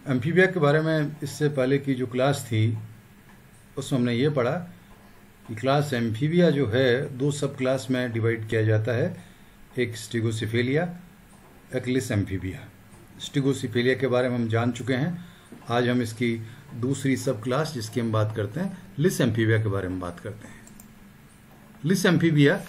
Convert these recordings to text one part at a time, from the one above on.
Amphibia के बारे में इससे पहले की जो क्लास थी उसमें हमने ये पढ़ा कि क्लास एम्फीबिया जो है दो सब क्लास में डिवाइड किया जाता है, एक स्टिगोसिफेलिया, एक लिस एम्फीबिया। स्टिगोसिफेलिया के बारे में हम जान चुके हैं। आज हम इसकी दूसरी सब क्लास जिसकी हम बात करते हैं लिस एम्फीबिया के बारे में बात करते हैं। लिस एम्फीबिया,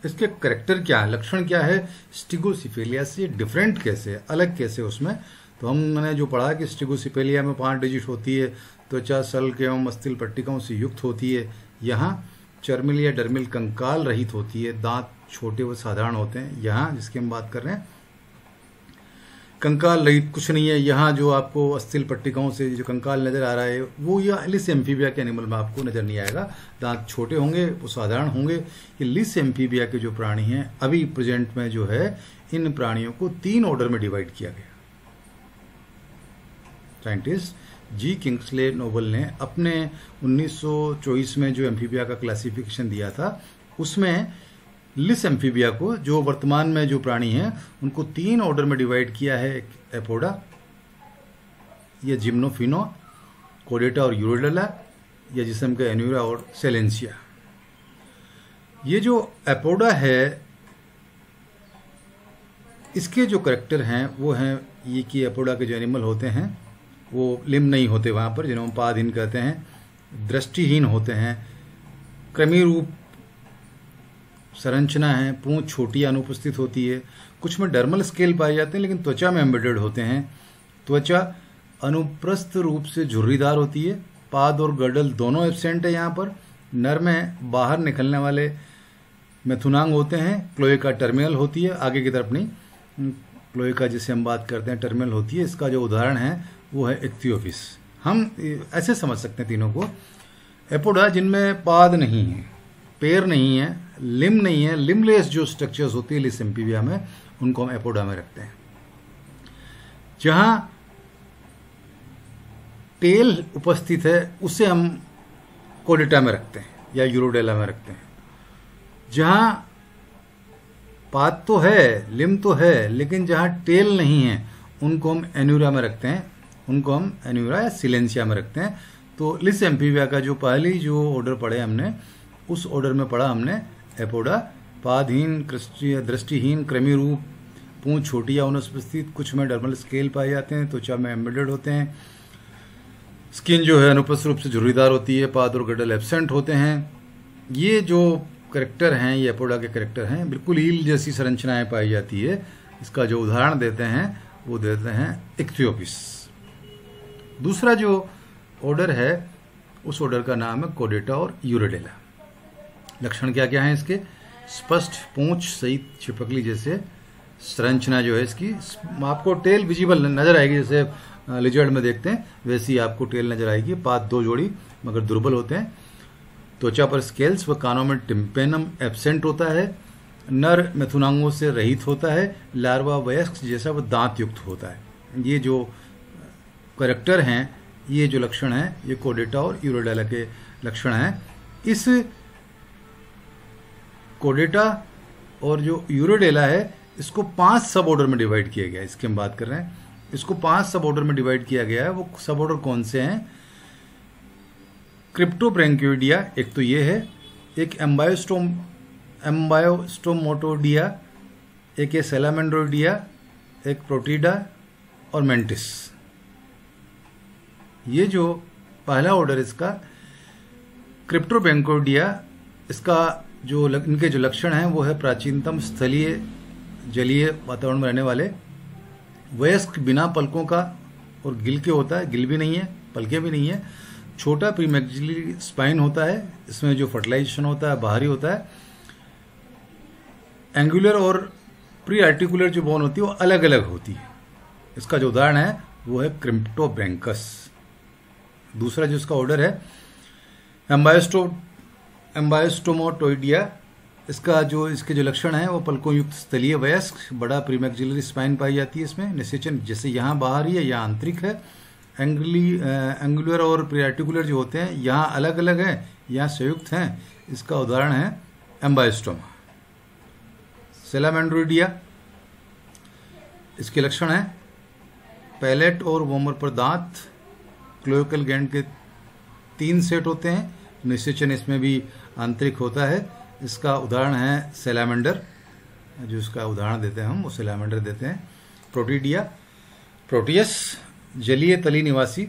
इसके करेक्टर क्या है, लक्षण क्या है, स्टिगोसिफेलिया से डिफरेंट कैसे, अलग कैसे उसमें। तो हमने जो पढ़ा कि स्टिगोसिफेलिया में 5 डिजिट होती है, त्वचा सल्क एवं मस्तिष्क पट्टिकाओं से युक्त होती है। यहाँ चर्मिल या डर्मिल कंकाल रहित होती है, दांत छोटे व साधारण होते हैं। यहाँ जिसकी हम बात कर रहे हैं कंकाल रहित कुछ नहीं है। यहाँ जो आपको अस्थिल पट्टिकाओं से जो कंकाल नजर आ रहा है वो यह लिस एम्फीबिया के एनिमल में आपको नजर नहीं आएगा। दांत छोटे होंगे, वो साधारण होंगे। ये लिस एम्फीबिया के जो प्राणी हैं अभी प्रेजेंट में जो है, इन प्राणियों को 3 ऑर्डर में डिवाइड किया गया। साइंटिस्ट जी किंग्सले नोबल ने अपने 1924 में जो एम्फीबिया का क्लासिफिकेशन दिया था उसमें लिस एम्फीबिया को, जो वर्तमान में जो प्राणी हैं उनको 3 ऑर्डर में डिवाइड किया है। एक एपोडा, या जिम्नोफिनो, कोडेटा और यूरोडेला, या जिसे हम कहते एन्यूरा और सेलेंसिया। ये जो एपोडा है इसके जो करेक्टर हैं वो हैं ये कि एपोडा के जो एनिमल होते हैं वो लिम्ब नहीं होते वहाँ पर, जिन्हें हम पादहीन कहते हैं, दृष्टिहीन होते हैं, क्रमी रूप संरचना है, पूंछ छोटी अनुपस्थित होती है। कुछ में डर्मल स्केल पाए जाते हैं लेकिन त्वचा में एम्बेडेड होते हैं। त्वचा अनुप्रस्थ रूप से झुर्रीदार होती है। पाद और गर्डल दोनों एब्सेंट है यहाँ पर। नर में बाहर निकलने वाले मेथुनांग होते हैं। क्लोएका टर्मिनल होती है, आगे की तरफ नहीं। क्लोएका जिसे हम बात करते हैं टर्मिनल होती है। इसका जो उदाहरण है वो है इक्थियोपिस। हम ऐसे समझ सकते हैं तीनों को। एपोडा जिनमें पाद नहीं है, पैर नहीं है, लिम्ब नहीं है, लिम्बलेस जो स्ट्रक्चर्स होती है लिस एम्फीबिया में, उनको हम एपोडा में रखते हैं। जहां टेल उपस्थित है उसे हम कोडेटा में रखते हैं या यूरोडेला में रखते हैं। जहां पाद तो है, लिम्ब तो है, लेकिन जहां टेल नहीं है उनको हम एन्यूरा में रखते हैं, उनको हम एन्यूरा या सिलेंसिया में रखते हैं। तो लिस एम्फीबिया का जो पहली जो ऑर्डर पढ़े हमने, उस ऑर्डर में पढ़ा हमने एपोडा, पादहीन, दृष्टिहीन, क्रमी रूप, पूंछ छोटी या अनुपस्थित, कुछ में डर्मल स्केल पाए जाते हैं, त्वचा में एम्बेडेड होते हैं। स्किन जो है अनुपस्थित रूप से झुर्रीदार होती है, पाद और गर्डल एब्सेंट होते हैं। ये जो करेक्टर हैं, ये एपोडा के करेक्टर हैं। बिल्कुल ईल जैसी संरचनाएं पाई जाती है। इसका जो उदाहरण देते हैं वो देते हैं इक्थियोपिस। दूसरा जो ऑर्डर है उस ऑर्डर का नाम है कोडेटा और यूरोडेला। लक्षण क्या क्या है इसके? स्पष्ट पूंछ सहित छिपकली जैसे संरचना जो है इसकी। आपको टेल विजिबल नजर आएगी, जैसे लिजर्ड में देखते हैं वैसी आपको टेल नजर आएगी। पाद 2 जोड़ी मगर दुर्बल होते हैं। त्वचा पर स्केल्स व कानों में टिम्पेनम एब्सेंट होता है। नर मेथुनांगों से रहित होता है। लार्वा वयस्क जैसा वह दांत युक्त होता है। ये जो करेक्टर हैं, ये जो लक्षण हैं, ये कोडेटा और यूरोडेला के लक्षण हैं। इस कोडेटा और जो यूरोडेला है इसको 5 सब ऑर्डर में डिवाइड किया गया है। इसकी हम बात कर रहे हैं। इसको 5 सब ऑर्डर में डिवाइड किया गया है। वो सब ऑर्डर कौन से हैं? क्रिप्टोब्रैंकियोइडिया, एक तो ये है। एक एम्बायोस्टोमोटोडिया, एक है सैलामेंड्रोइडिया, एक प्रोटीडा और मेंटिस। ये जो पहला ऑर्डर इसका क्रिप्टोब्रैंकियोइडिया, इसका जो इनके जो लक्षण हैं वो है प्राचीनतम स्थलीय जलीय वातावरण में रहने वाले, वयस्क, बिना पलकों का और गिल के होता है, गिल भी नहीं है, पलकें भी नहीं है। छोटा प्रीमैक्सिलरी स्पाइन होता है, इसमें जो फर्टिलाइजेशन होता है बाहरी होता है। एंगुलर और प्री आर्टिकुलर जो बोन होती है वो अलग अलग होती है। इसका जो उदाहरण है वो है क्रिप्टोब्रैंकस। दूसरा जो इसका ऑर्डर है एम्बायोस्टोमोटोइडिया, इसके जो लक्षण हैं वो पलकों युक्त स्थलीय वयस्क, बड़ा प्रीमैक्सिलरी स्पाइन पाई जाती है इसमें। निषेचन जैसे यहाँ बाहरी है, यहाँ आंतरिक है। एंगुलर और प्रीआर्टिकुलर जो होते हैं यहाँ अलग अलग हैं, यहाँ संयुक्त हैं। इसका उदाहरण है एम्बायोस्टोमा। सैलामेंड्रोइडिया, इसके लक्षण हैं पैलेट और वोमर पर दांत, क्लोएकल ग्लैंड के 3 सेट होते हैं, निषेचन इसमें भी आंतरिक होता है। इसका उदाहरण है सैलामेंडर, जो इसका उदाहरण देते हैं हम, वो सैलामेंडर देते हैं। प्रोटीडिया, प्रोटियस, जलीय तली निवासी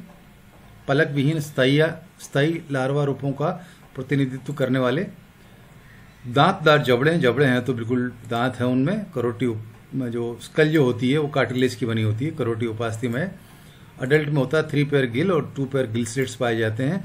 पलक विहीन स्थायी लार्वा रूपों का प्रतिनिधित्व करने वाले। दांतदार जबड़े हैं तो बिल्कुल दांत है उनमें। करोटी जो स्कल जो होती है वो कार्टिलेज की बनी होती है, करोटी उपास्थि में। अडल्ट में होता है 3 पेयर गिल और 2 पेयर गिल स्लिट्स पाए जाते हैं।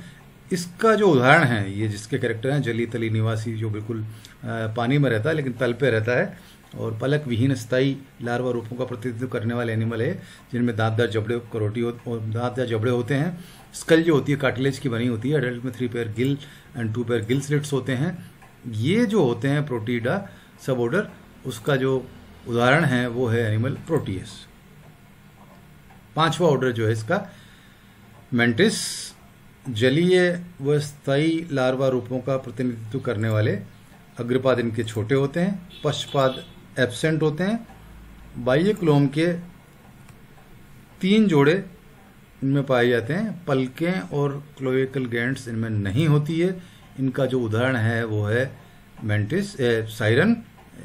इसका जो उदाहरण है, ये जिसके कैरेक्टर हैं, जलीय तली निवासी, जो बिल्कुल पानी में रहता है लेकिन तल पे रहता है, और पलक विहीन स्थायी लार्वा रूपों का प्रतिनिधित्व करने वाले एनिमल है, जिनमें दांतदार जबड़े, करोटी और दांतदार जबड़े होते हैं। स्कल जो होती है कार्टिलेज की बनी होती है। अडल्ट में 3 pair Gill and 2 pair gill slits होते हैं। ये जो होते हैं प्रोटीडा सब ऑर्डर, उसका जो उदाहरण है वो है एनिमल प्रोटियस। 5वां ऑर्डर जो है इसका मेंटिस, जलीय व स्थायी लार्वा रूपों का प्रतिनिधित्व करने वाले। अग्रपाद इनके छोटे होते हैं, पश्चपाद एब्सेंट होते हैं। बाह्य क्लोम के 3 जोड़े इनमें पाए जाते हैं। पलकें और क्लोएकल ग्लैंड्स इनमें नहीं होती है। इनका जो उदाहरण है वो है मेंटिस, साइरन।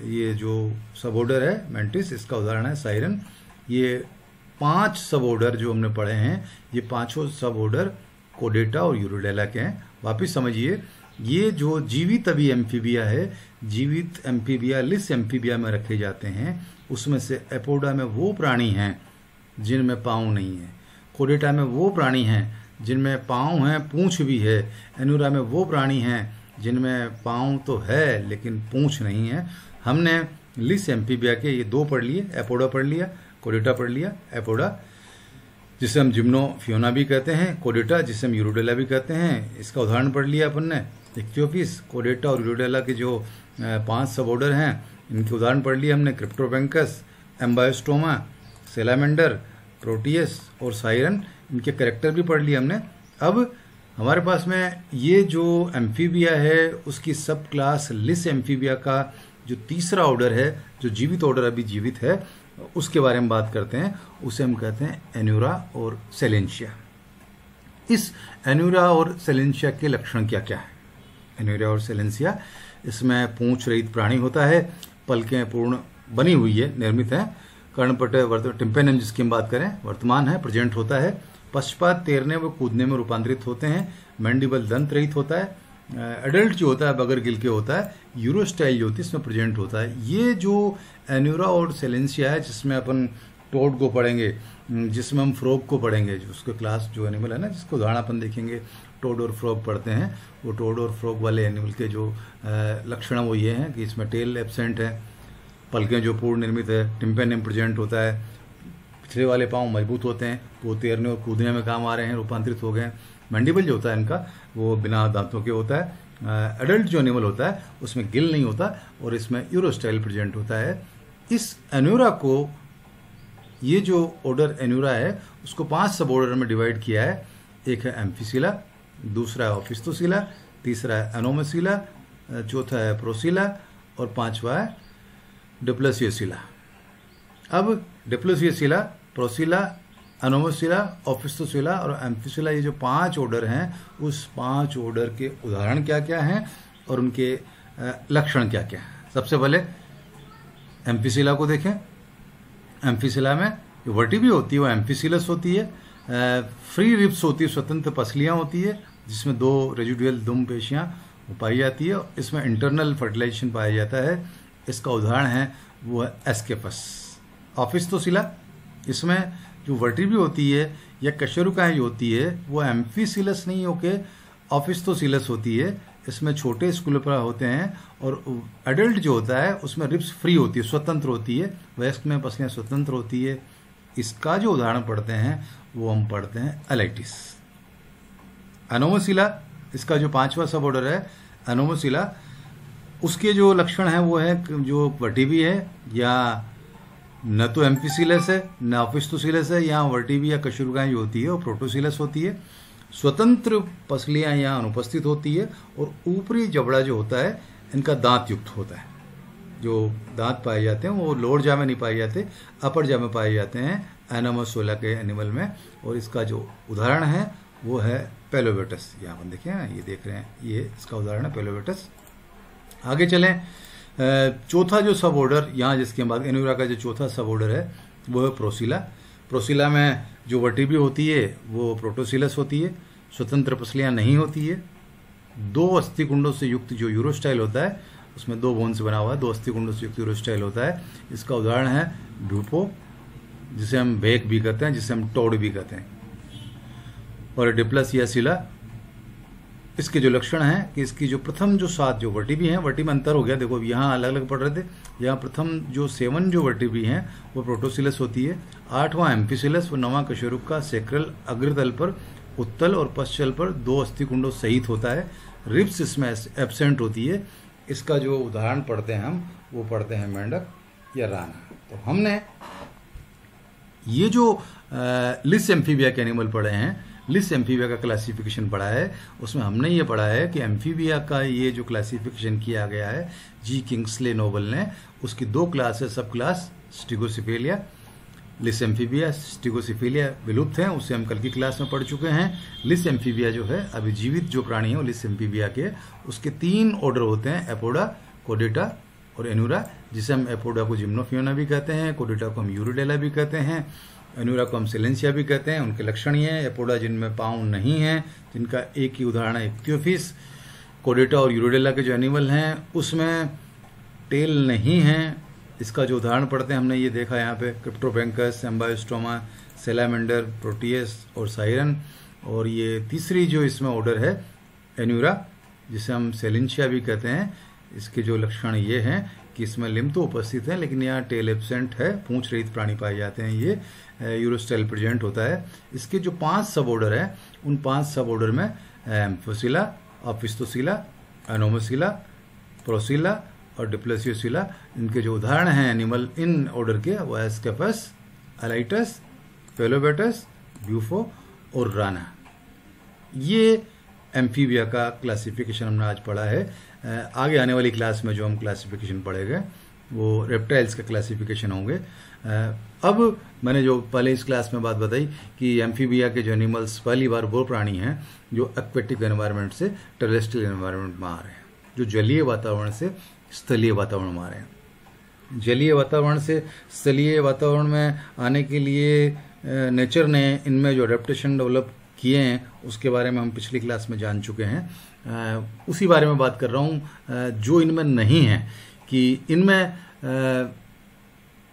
ये जो सब ऑर्डर है मेंटिस, इसका उदाहरण है साइरन। ये 5 सब ऑर्डर जो हमने पढ़े हैं, ये 5 सब ऑर्डर कोडेटा और यूरोडेला के हैं। वापिस समझिए, ये जो जीवित अभी एम्फीबिया है, जीवित एम्फीबिया लिस एम्फीबिया में रखे जाते हैं। उसमें से एपोडा में वो प्राणी हैं जिनमें पाँव नहीं है, कोडेटा में वो प्राणी हैं जिनमें पाँव हैं, पूंछ भी है, एनुरा में वो प्राणी हैं जिनमें पाँव तो है लेकिन पूंछ नहीं है। हमने लिस एम्फीबिया के ये 2 पढ़ लिए, एपोडा पढ़ लिया, कोडेटा पढ़ लिया। एपोडा जिसे हम जिम्नोफियोना भी कहते हैं, कोडेटा जिसे हम यूरोडेला भी कहते हैं, इसका उदाहरण पढ़ लिया अपन ने। इक्थियोपिस, कोडेटा और यूरोडेला के जो 5 सब ऑर्डर हैं, इनके उदाहरण पढ़ लिए हमने। क्रिप्टोपेंकस, एम्बायोस्टोमा, सैलामेंडर, प्रोटियस और साइरन, इनके कैरेक्टर भी पढ़ लिए हमने। अब हमारे पास में ये जो एम्फीबिया है, उसकी सब क्लास लिस एम्फीबिया का जो 3रा ऑर्डर है, जो जीवित ऑर्डर अभी जीवित है, उसके बारे में बात करते हैं। उसे हम कहते हैं एन्यूरा और सेलेंशिया। इस एन्यूरा और सेलेंशिया के लक्षण क्या क्या है? एन्यूरा और सेलेंशिया, इसमें पूंछ रहित प्राणी होता है, पलकें पूर्ण बनी हुई है, निर्मित है। कर्णपट टिम्पेनम जिसकी हम बात करें, वर्तमान है, प्रेजेंट होता है। पश्चपाद तैरने व कूदने में रूपांतरित होते हैं। मैंडिबल दंत रहित होता है। एडल्ट जो होता है बगैर गिल के होता है। यूरोस्टाइल जो होती है इसमें प्रेजेंट होता है। ये जो एन्यूरा और सेलेंशिया है, जिसमें अपन टोड को पढ़ेंगे, जिसमें हम फ्रॉग को पढ़ेंगे, उसके क्लास जो एनिमल है ना, जिसको उदाहरण अपन देखेंगे, टोड और फ्रॉग पढ़ते हैं। वो टोड और फ्रॉग वाले एनिमल के जो लक्षण वो ये हैं कि इसमें टेल एब्सेंट है, पलकें जो पूर्ण निर्मित है, टिम्पेनम प्रेजेंट होता है, पिछले वाले पाँव मजबूत होते हैं, वो तैरने और कूदने में काम आ रहे हैं, रूपांतरित हो गए हैं। मैंडिबल जो होता है इनका, वो बिना दांतों के होता है। एडल्ट जो एनिमल होता है उसमें गिल नहीं होता और इसमें यूरोस्टाइल प्रेजेंट होता है। इस एन्यूरा को, ये जो ऑर्डर एन्यूरा है, उसको 5 सब ऑर्डर में डिवाइड किया है। एक है एम्फीसिला, दूसरा है ओफिस्तोसिला, तीसरा है एनोमोसिला, चौथा है प्रोसिला और 5वां है डिप्लोसियोसिला। अब डिप्लोसियोसिला, प्रोसिला, एनोमोसिला, ओफिस्तोसिला और एम्फीसिला, ये जो 5 ऑर्डर हैं, उस 5 ऑर्डर के उदाहरण क्या क्या हैं और उनके लक्षण क्या क्या हैं। सबसे पहले एम्फीसिला को देखें। एम्फीसिला में जो वर्टिब्री होती है वो एम्फीसिलस होती है। फ्री रिब्स होती है, स्वतंत्र पसलियां होती है, जिसमें 2 रेजिडुअल दुम पेशियां पाई जाती है। इसमें इंटरनल फर्टिलाइजेशन पाया जाता है। इसका उदाहरण है वो है एस्केपस। ओफिस्तोसिला, इसमें जो वर्टिब्री होती है या कशेरुकाएं जो होती है, वो एम्फीसिलस नहीं होके ओफिस्तोसिलस होती है। इसमें छोटे स्कूलोपरा होते हैं और एडल्ट जो होता है उसमें रिब्स फ्री होती है, स्वतंत्र होती है। वयस्क में पसलियां स्वतंत्र होती है। इसका जो उदाहरण पढ़ते हैं वो हम पढ़ते हैं एलाइटिस। एनोमोसिला, इसका जो 5वां सब ऑर्डर है एनोमोसिला, उसके जो लक्षण है वो है जो वर्टिब्री है या न तो एम्फीसिलस है न ओफिस्तोसिलस है। यहाँ वर्टिब्री या कशेरुकाएं जो होती है वो प्रोटोसिलस होती है। स्वतंत्र पसलियां यहाँ अनुपस्थित होती है और ऊपरी जबड़ा जो होता है इनका दांत युक्त होता है। जो दांत पाए जाते हैं वो लोअर जा में नहीं पाए जाते, अपर जा में पाए जाते हैं। एनामोसोला के एनिमल में, और इसका जो उदाहरण है वो है पेलोबेटस। यहाँ पर देखिए ना, ये देख रहे हैं, ये इसका उदाहरण है पेलोबेटस। आगे चलें, चौथा जो सब ऑर्डर यहाँ जिसके बाद एन्यूरा का जो चौथा सब ऑर्डर है वो है प्रोसिला। प्रोसिला में जो वर्टिब्री होती है वो प्रोटोसिलस होती है, स्वतंत्र पसलियाँ नहीं होती है। 2 अस्थिकुंडों से युक्त जो यूरोस्टाइल होता है उसमें 2 बोन से बना हुआ है, 2 अस्थिकुंडों से युक्त यूरोस्टाइल होता है। इसका उदाहरण है ड्यूपो, जिसे हम भेक भी कहते हैं, जिसे हम टोड भी कहते हैं, और डिप्लस या सिला। इसके जो लक्षण हैं कि इसकी जो प्रथम जो 7 जो वर्टिब्री हैं, वर्टिब्री में अंतर हो गया, देखो यहाँ अलग अलग पढ़ रहे थे, यहाँ प्रथम जो 7 जो वर्टिब्री हैं वो प्रोटोसिलस होती है, 8वां एम्फिसिलस व 9वां कशेरुक का सेक्रल अग्रतल पर उत्तल और पश्चल पर 2 अस्थिकुंडों सहित होता है। रिब्स इसमें एब्सेंट होती है। इसका जो उदाहरण पढ़ते हैं हम, वो पढ़ते हैं मेंढक या राना। तो हमने ये जो लिस एम्फीबिया के एनिमल पढ़े हैं, लिस एम्फीबिया का क्लासिफिकेशन पढ़ा है, उसमें हमने ये पढ़ा है कि एम्फीबिया का ये जो क्लासिफिकेशन किया गया है जी किंग्सले नोबल ने, उसकी 2 क्लास है, सब क्लास स्टिगोसिफेलिया, लिस एम्फीबिया, स्टिगोसिफेलिया विलुप्त हैं, उसे हम कल की क्लास में पढ़ चुके हैं। लिस एम्फीबिया जो है अभी जीवित जो प्राणी है वो लिस एम्फीबिया के, उसके 3 ऑर्डर होते हैं, एपोडा, कोडेटा और एन्यूरा, जिसे हम एपोडा को जिम्नोफियोना भी कहते हैं, कोडेटा को हम यूरोडेला भी कहते हैं, एन्यूरा को हम सिलेंसिया भी कहते हैं। उनके लक्षण ये हैं, एपोडा जिनमें पाँव नहीं हैं, जिनका एक ही उदाहरण है इक्तियोफिस। कोडेटा और यूरोडेला के जो एनिमल हैं उसमें टेल नहीं है। इसका जो उदाहरण पढ़ते हैं हमने ये देखा यहाँ पे, क्रिप्टोपेंकस, एम्बायोस्टोमा, सेलामेंडर, प्रोटियस और साइरन। और ये तीसरी जो इसमें ऑर्डर है एन्यूरा, जिसे हम सेलिंशिया भी कहते हैं। इसके जो लक्षण ये हैं कि इसमें लिम्ब तो उपस्थित है लेकिन यहाँ टेल एब्सेंट है, पूंछ रहित प्राणी पाए जाते हैं, ये यूरोस्टाइल प्रेजेंट होता है। इसके जो 5 सब ऑर्डर हैं, उन 5 सब ऑर्डर में एम्फोसिला, ऑपिस्तोसिला, एनोमोसिला, प्रोसिला और डिप्लेसियोसिला, इनके जो उदाहरण हैं एनिमल इन ऑर्डर के, वो है स्केपस, एलाइटस, पेलोबेटस, ब्यूफो और राना। ये एम्फीबिया का क्लासिफिकेशन हमने आज पढ़ा है। आगे आने वाली क्लास में जो हम क्लासिफिकेशन पढ़ेंगे वो रेप्टाइल्स का क्लासिफिकेशन होंगे। अब मैंने जो पहले इस क्लास में बात बताई कि एम्फीबिया के जो एनिमल्स पहली बार वो प्राणी हैं जो एक्वेटिक एनवायरनमेंट से टेरेस्ट्रियल एनवायरनमेंट में आ रहे हैं, जो जलीय वातावरण से स्थलीय वातावरण में आ रहे हैं। जलीय वातावरण से स्थलीय वातावरण में आने के लिए नेचर ने इनमें जो एडेप्टेशन डेवलप किए हैं उसके बारे में हम पिछली क्लास में जान चुके हैं। उसी बारे में बात कर रहा हूँ जो इनमें नहीं है, कि इनमें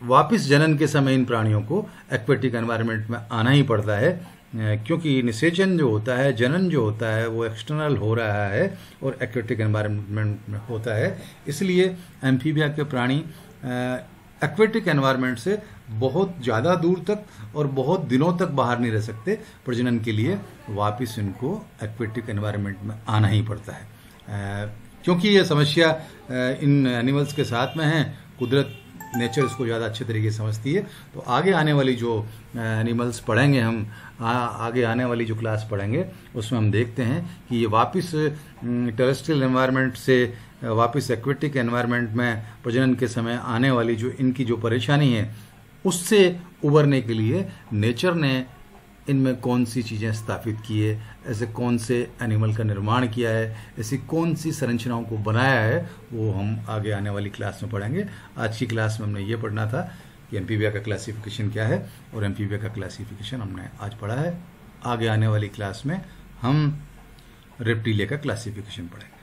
वापस जनन के समय इन प्राणियों को एक्वेटिक एनवायरनमेंट में आना ही पड़ता है, क्योंकि निषेचन जो होता है, जनन जो होता है वो एक्सटर्नल हो रहा है और एक्वेटिक एनवायरनमेंट में होता है। इसलिए एम्फीबिया के प्राणी एक्वेटिक एनवायरनमेंट से बहुत ज़्यादा दूर तक और बहुत दिनों तक बाहर नहीं रह सकते। प्रजनन के लिए वापस इनको एक्वेटिक एनवायरनमेंट में आना ही पड़ता है। क्योंकि ये समस्या इन एनिमल्स के साथ में है, कुदरत नेचर इसको ज़्यादा अच्छे तरीके से समझती है। तो आगे आने वाली जो एनिमल्स पढ़ेंगे हम, आगे आने वाली जो क्लास पढ़ेंगे उसमें हम देखते हैं कि ये वापस टेरेस्ट्रियल एनवायरनमेंट से वापस एक्वेटिक एनवायरनमेंट में प्रजनन के समय आने वाली जो इनकी जो परेशानी है उससे उबरने के लिए नेचर ने इनमें कौन सी चीज़ें स्थापित की है, ऐसे कौन से एनिमल का निर्माण किया है, ऐसी कौन सी संरचनाओं को बनाया है, वो हम आगे आने वाली क्लास में पढ़ेंगे। आज की क्लास में हमने ये पढ़ना था कि एम्फीबिया का क्लासिफिकेशन क्या है, और एम्फीबिया का क्लासिफिकेशन हमने आज पढ़ा है। आगे आने वाली क्लास में हम रेप्टिलिया का क्लासिफिकेशन पढ़ेंगे।